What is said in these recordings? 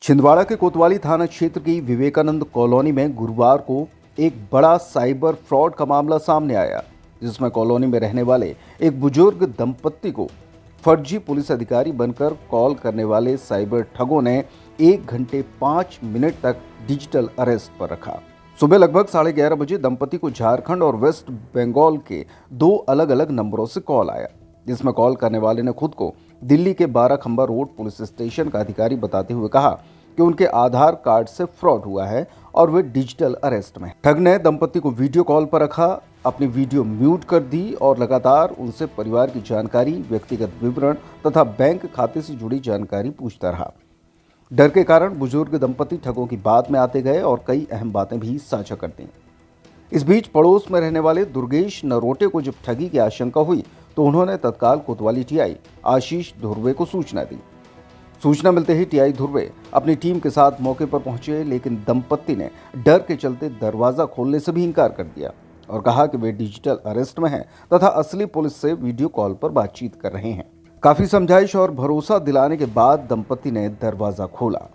छिंदवाड़ा के कोतवाली थाना क्षेत्र की विवेकानंद कॉलोनी में गुरुवार को एक बड़ा साइबर फ्रॉड का मामला सामने आया, जिसमें कॉलोनी में रहने वाले एक बुजुर्ग दंपत्ति को फर्जी पुलिस अधिकारी बनकर कॉल करने वाले साइबर ठगों ने 1 घंटे 5 मिनट तक डिजिटल अरेस्ट पर रखा। सुबह लगभग 11:30 बजे दंपति को झारखंड और वेस्ट बंगाल के 2 अलग अलग नंबरों से कॉल आया, जिसमें कॉल करने वाले ने खुद को दिल्ली के 12 खंबा रोड पुलिस स्टेशन का अधिकारी बताते हुए कहा कि उनके आधार कार्ड से फ्रॉड हुआ है और वे डिजिटल अरेस्ट में। ठग ने दंपति को वीडियो कॉल पर रखा, अपनी वीडियो म्यूट कर दी और लगातार उनसे परिवार की जानकारी, व्यक्तिगत विवरण तथा बैंक खाते से जुड़ी जानकारी पूछता रहा। डर के कारण बुजुर्ग दंपति ठगों की बात में आते गए और कई अहम बातें भी साझा कर दी। इस बीच पड़ोस में रहने वाले दुर्गेश नरोटे को जब ठगी की आशंका हुई तो उन्होंने तत्काल कोतवाली टीआई आशीष धुर्वे को सूचना दी। सूचना मिलते ही टीआई धुर्वे अपनी टीम के साथ मौके पर पहुंचे, लेकिन दंपत्ति ने डर के चलते दरवाजा खोलने से भी इनकार कर दिया और कहा कि वे डिजिटल अरेस्ट में हैं तथा असली पुलिस से वीडियो कॉल पर बातचीत कर रहे हैं। काफी समझाइश और भरोसा दिलाने के बाद दंपत्ति ने दरवाजा खोला।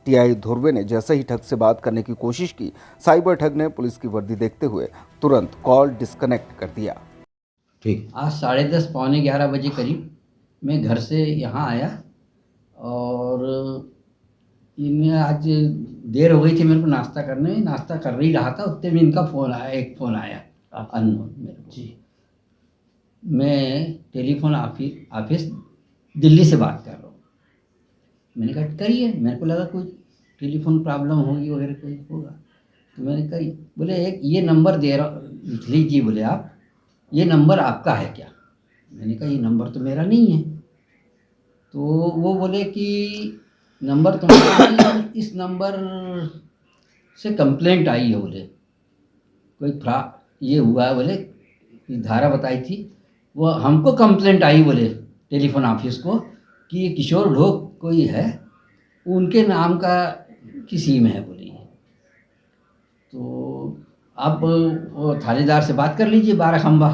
टीआई धुर्वे ने जैसे ही ठग से बात करने की कोशिश की, साइबर ठग ने पुलिस की वर्दी देखते हुए तुरंत कॉल डिस्कनेक्ट कर दिया। ठीक, आज 10:30 पौने 11 बजे करीब मैं घर से यहाँ आया और इनमें आज देर हो गई थी मेरे को नाश्ता करने में। नाश्ता कर ही रहा था, उतने में इनका फ़ोन आया, एक फ़ोन आया अननोन मेरे को जी। मैं टेलीफोन ऑफिस दिल्ली से बात कर रहा हूँ। मैंने कहा करिए, मेरे को लगा कोई टेलीफोन प्रॉब्लम होगी वगैरह कोई होगा, तो मैंने कहा बोले एक ये नंबर दे रहा, लिख लीजिए बोले आप, ये नंबर आपका है क्या? मैंने कहा ये नंबर तो मेरा नहीं है। तो वो बोले कि नंबर तो मेरा नहीं है, इस नंबर से कंप्लेंट आई है, बोले कोई ये हुआ है, बोले धारा बताई थी वो हमको कंप्लेंट आई, बोले टेलीफोन ऑफिस को कि किशोर ढोक कोई है, उनके नाम का की सिम है बोले। तो आप वो थानेदार से बात कर लीजिए 12 खंबा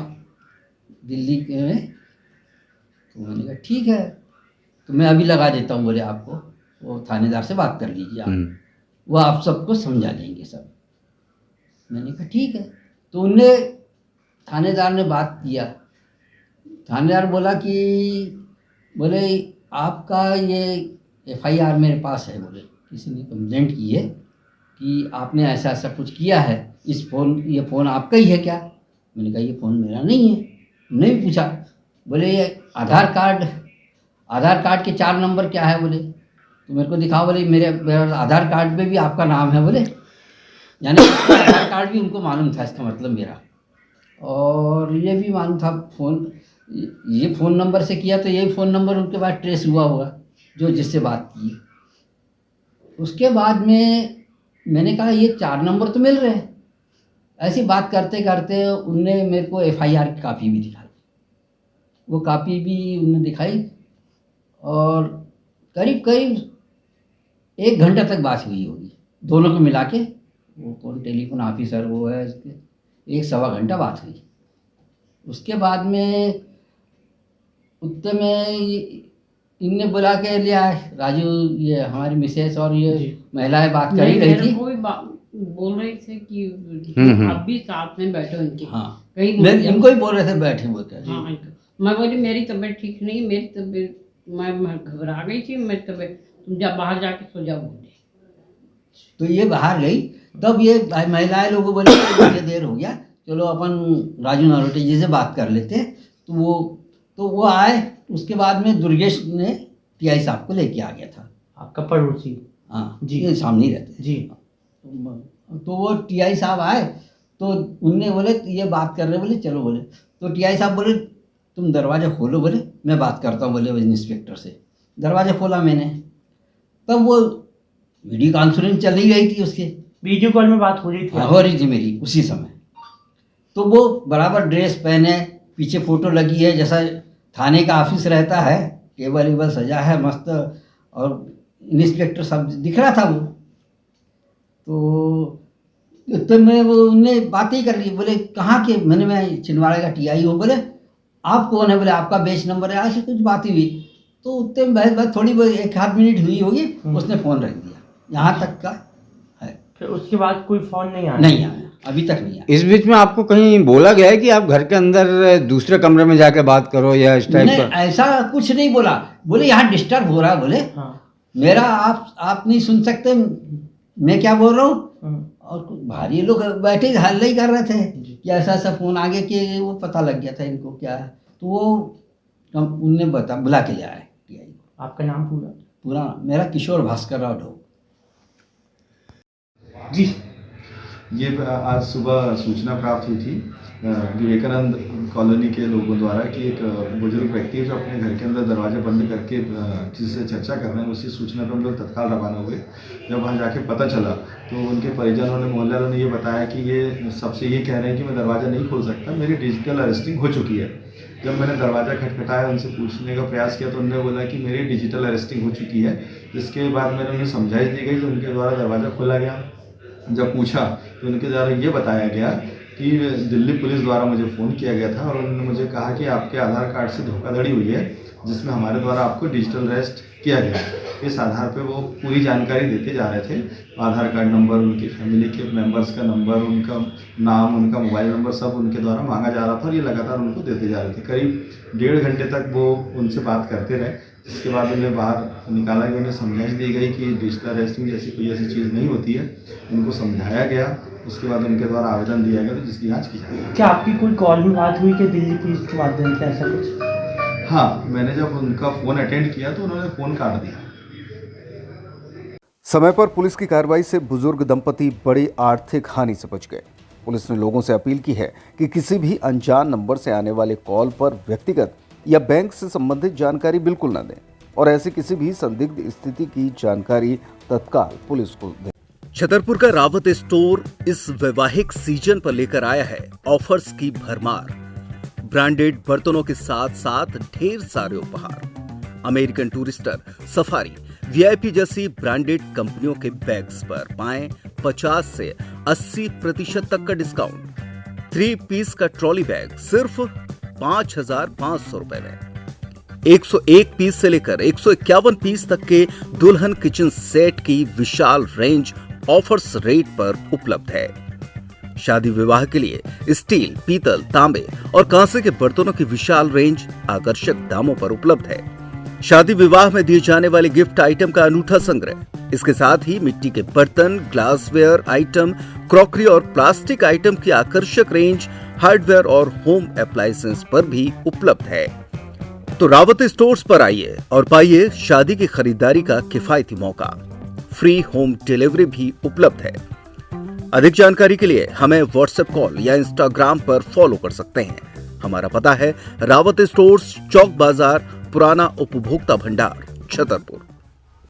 दिल्ली के में। तो मैंने कहा ठीक है, तो मैं अभी लगा देता हूँ बोले आपको, वो थानेदार से बात कर लीजिए आप, वो आप सबको समझा देंगे सब। मैंने कहा ठीक है। तो उनने थानेदार ने बात किया। थानेदार बोला कि बोले आपका ये एफआईआर मेरे पास है, बोले किसी ने कंप्लेंट की है कि आपने ऐसा ऐसा कुछ किया है, ये फ़ोन आपका ही है क्या? मैंने कहा ये फ़ोन मेरा नहीं है। नहीं पूछा, बोले ये आधार कार्ड के 4 नंबर क्या है, बोले तो मेरे को दिखाओ, बोले मेरे आधार कार्ड पे भी आपका नाम है, बोले यानी आधार कार्ड भी उनको मालूम था, इसका मतलब मेरा, और ये भी मालूम था ये फ़ोन नंबर से किया तो यही फ़ोन नंबर उनके बाद ट्रेस हुआ होगा जो जिससे बात की। उसके बाद में मैंने कहा ये 4 नंबर तो मिल रहे हैं। ऐसी बात करते करते उनने मेरे को एफआईआर की कापी भी दिखाई, वो कापी भी उन्होंने दिखाई और करीब 1 घंटा तक बात हुई होगी दोनों को मिला के। वो कौन टेलीफोन ऑफिसर वो है, इसके 1-1.25 घंटा बात हुई। उसके बाद में उतने में इनने बुला के लिया राजू, ये हमारी मिसेस और ये महिलाएं बात कर ही रही थी, बोल रहे थे कि आप भी साथ में बैठो इनके। हाँ, कहीं इनको ही बोल रहे थे बैठे बोलते। हाँ, मैं बोली मेरी तबीयत ठीक नहीं है, मेरी तबीयत मैं घबरा गई थी, मेरी तबीयत तुम बाहर जाके सो जाओ बोले। तो ये बाहर गई, तब ये महिलाएं लोगों बोले मुझे देर हो गया, चलो अपन राजू नरोटे जी से बात कर लेते। तो वो आए। उसके बाद में दुर्गेश ने टीआई साहब को लेके आ गया था, आपका पड़ोसी। हाँ जी, ये सामने ही रहते जी। तो वो टीआई साहब आए तो उनने बोले ये बात कर रहे, बोले चलो, बोले तो टीआई साहब बोले तुम दरवाज़ा खोलो, बोले मैं बात करता हूँ, बोले इंस्पेक्टर से। दरवाज़ा खोला मैंने, तब वो वीडियो कॉन्फ्रेंस चल ही रही थी, उसके वीडियो कॉल में बात हो रही थी, हो रही थी मेरी उसी समय। तो वो बराबर ड्रेस पहने, पीछे फ़ोटो लगी है जैसा थाने का ऑफिस रहता है, टेबल वेबल सजा है मस्त, और इंस्पेक्टर सब दिख रहा था वो। तो मैं वो उनने बात ही कर ली, बोले कहाँ के? मैं छिंदवाड़ा का टीआई हूँ। बोले आप कौन है? बोले आपका बेच नंबर है, ऐसी कुछ बात ही हुई। तो उतने में बहस थोड़ी बहुत 1 आध मिनट हुई होगी, उसने फ़ोन रख दिया। यहाँ तक का है। फिर उसके बाद कोई फोन नहीं आया? नहीं आया, अभी तक नहीं आया। इस बीच में आपको कहीं बोला गया है कि आप घर के अंदर दूसरे कमरे में जाके बात करो या इस टाइप नहीं, का? ऐसा कुछ नहीं बोला। बोले यहाँ डिस्टर्ब हो रहा है, बोले हाँ। मेरा आप नहीं सुन सकते, मैं क्या बोल रहा हूँ। और कुछ भारी लोग बैठे हल्ला ही कर रहे थे कि ऐसा ऐसा फ़ोन आगे कि वो पता लग गया था इनको क्या है। तो वो उनने बुला के ले आए टीआई को। आपका नाम पूरा मेरा किशोर भास्कर राव ढोक। जी। ये आज सुबह सूचना प्राप्त हुई थी विवेकानंद कॉलोनी के लोगों द्वारा कि एक बुजुर्ग व्यक्ति है जो अपने घर के अंदर दरवाजे बंद करके किसी से चर्चा कर रहे हैं। उसी सूचना पर हम लोग तत्काल रवाना हुए। जब वहाँ जाके पता चला तो उनके परिजनों ने, मोहल्ले वालों ने ये बताया कि ये सबसे ये कह रहे हैं कि मैं दरवाज़ा नहीं खोल सकता, मेरी डिजिटल अरेस्टिंग हो चुकी है। जब मैंने दरवाज़ा खटखटाया, उनसे पूछने का प्रयास किया तो उन्होंने बोला कि मेरी डिजिटल अरेस्टिंग हो चुकी है। इसके बाद मैंने उन्हें समझाइश दी गई तो उनके द्वारा दरवाज़ा खोला गया। जब पूछा तो उनके द्वारा ये बताया गया कि दिल्ली पुलिस द्वारा मुझे फ़ोन किया गया था और उन्होंने मुझे कहा कि आपके आधार कार्ड से धोखाधड़ी हुई है, जिसमें हमारे द्वारा आपको डिजिटल अरेस्ट किया गया। इस आधार पे वो पूरी जानकारी देते जा रहे थे। आधार कार्ड नंबर, उनकी फैमिली के मेंबर्स का नंबर, उनका नाम, उनका मोबाइल नंबर सब उनके द्वारा मांगा जा रहा था और ये लगातार उनको देते जा रहे थे। करीब 1.5 घंटे तक वो उनसे बात करते रहे। इसके बाद उन्हें बाहर निकाला गया, उन्हें समझाइश दी गई कि डिजिटल अरेस्टिंग जैसी कोई ऐसी चीज़ नहीं होती है। उनको समझाया गया। उसके बाद उनके द्वारा आवेदन दिया गया तो जिसकी जाँच की जाएगी। क्या आपकी कोई कॉल में बात हुई कि दिल्ली पुलिस के माध्यम से ऐसा कुछ? हाँ, मैंने जब उनका फ़ोन अटेंड किया तो उन्होंने फ़ोन काट दिया। समय पर पुलिस की कार्रवाई से बुजुर्ग दंपति बड़ी आर्थिक हानि से बच गए। पुलिस ने लोगों से अपील की है कि किसी भी अनजान नंबर से आने वाले कॉल पर व्यक्तिगत या बैंक से संबंधित जानकारी बिल्कुल न दें और ऐसी किसी भी संदिग्ध स्थिति की जानकारी तत्काल पुलिस को दें। छतरपुर का रावत स्टोर इस वैवाहिक सीजन पर लेकर आया है ऑफर्स की भरमार। ब्रांडेड बर्तनों के साथ साथ ढेर सारे उपहार। अमेरिकन टूरिस्टर, सफारी, वीआईपी जैसी ब्रांडेड कंपनियों के बैग्स पर पाएं 50 से 80% तक का डिस्काउंट। 3 पीस का ट्रॉली बैग सिर्फ 5,500 रुपए में। 101 पीस से लेकर 151 पीस तक के दुल्हन किचन सेट की विशाल रेंज ऑफर्स रेट पर उपलब्ध है। शादी विवाह के लिए स्टील, पीतल, तांबे और कांसे के बर्तनों की विशाल रेंज आकर्षक दामों पर उपलब्ध है। शादी विवाह में दिए जाने वाले गिफ्ट आइटम का अनूठा संग्रह। इसके साथ ही मिट्टी के बर्तन, ग्लासवेयर आइटम, क्रॉकरी और प्लास्टिक आइटम की आकर्षक रेंज हार्डवेयर और होम अप्लायंसेस पर भी उपलब्ध है। तो रावत स्टोर्स पर आइए और पाइए शादी की खरीदारी का किफायती मौका। फ्री होम डिलीवरी भी उपलब्ध है। अधिक जानकारी के लिए हमें व्हाट्सएप कॉल या इंस्टाग्राम पर फॉलो कर सकते हैं। हमारा पता है रावत स्टोर्स, चौक बाजार, पुराना उपभोक्ता भंडार, छतरपुर।